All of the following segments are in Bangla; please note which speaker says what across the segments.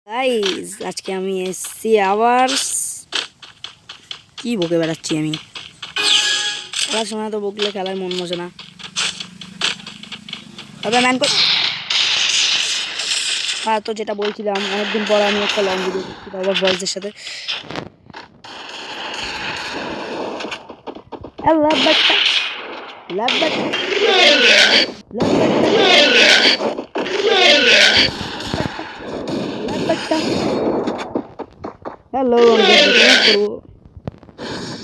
Speaker 1: গাইস আজকে আমি এসছি আবার কি বকে বেড়াচ্ছি আমি। খেলার সময় তো বকলে খেলার মন বসে না। তবে ম্যান হ্যাঁ, তো যেটা বলছিলাম অনেকদিন পর আমি একটা লং ভিডিও করছি আবার বয়েজদের সাথে। হ্যালো,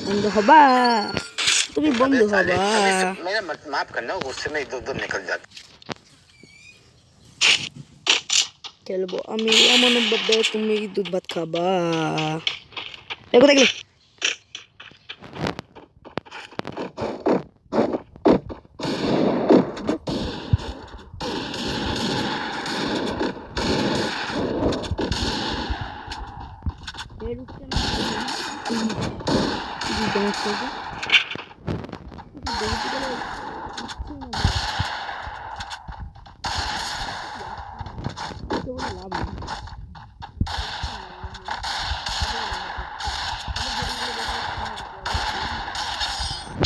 Speaker 1: বন্ধু হবা, তুমি বন্ধু হবা। মাফ করনা, গুस्से में इधर-उधर निकल जाता। খেলবো আমি এমন ভাবে, তুমি দুধ ভাত খাবা। দেখো দেখলে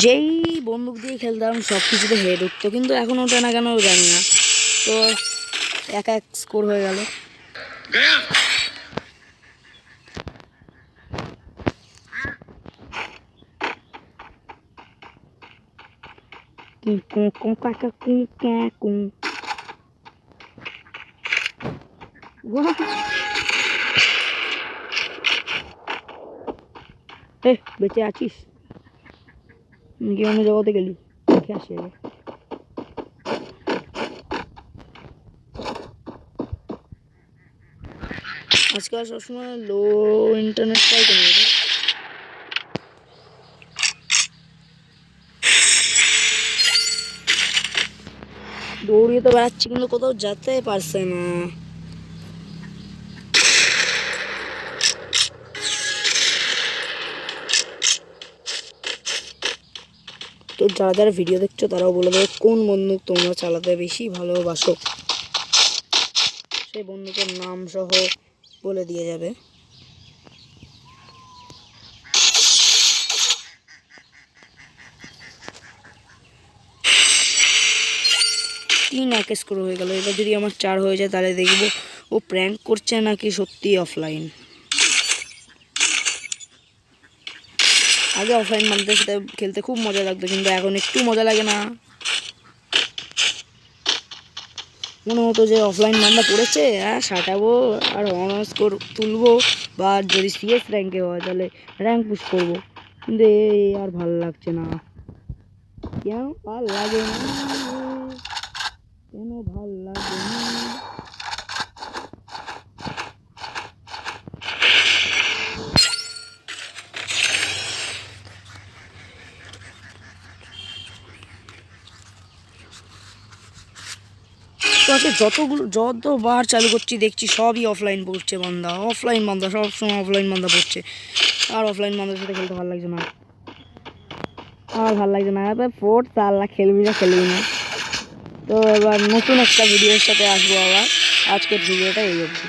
Speaker 1: যেই বন্দুক দিয়ে খেলতাম সব কিছুতে হেড উঠতো, কিন্তু এখন ওটা না কেন জানি না। তো এক স্কোর হয়ে গেল। বেঁচে আছিস নাকি অন্য জগতে গেলি? দেখে আসি আগে। আজকাল সবসময় লো ইন্টারনেটটাই কমে যাবে। দৌড়িয়ে তো বেড়াচ্ছি কিন্তু কোথাও যেতে পারছে না। তো যারা যারা ভিডিও দেখছো তারাও বলে দেবে কোন বন্দুক তোমরা চালাতে বেশি ভালোবাসো, সেই বন্দুকের নাম সহ বলে দিয়ে যাবে। তিন এক স্কোর হয়ে গেল। এবার যদি আমার 4 হয়ে যায় তাহলে দেখবো ও প্র্যাঙ্ক করছে নাকি সত্যি অফলাইন। আগে অফলাইন মানুষদের সাথে খেলতে খুব মজা লাগতো, কিন্তু এখন একটু মজা লাগে না। মনে হতো যে অফলাইন মানটা পড়েছে, সাঁটাবো আর অনার্স স্কোর তুলবো, বা যদি সিএস র্যাঙ্কে হয় তাহলে র্যাঙ্ক পুশ করবো। কিন্তু আর ভালো লাগছে না। কেন ভাল লাগে না, কেন ভাল লাগে না? তো আজকে যতবার চালু করছি দেখছি সবই অফলাইন পড়ছে বান্দা, অফলাইন বান্দা সবসময় অফলাইন বান্দা পড়ছে। আর অফলাইন বান্দার সাথে খেলতে ভালো লাগছে না, আর ভালো লাগছে না। এবার ফোর্থ আল্লাহ খেলবি না। তো এবার নতুন একটা ভিডিওর সাথে আসবো আবার। আজকের ভিডিওটা এই অবধি।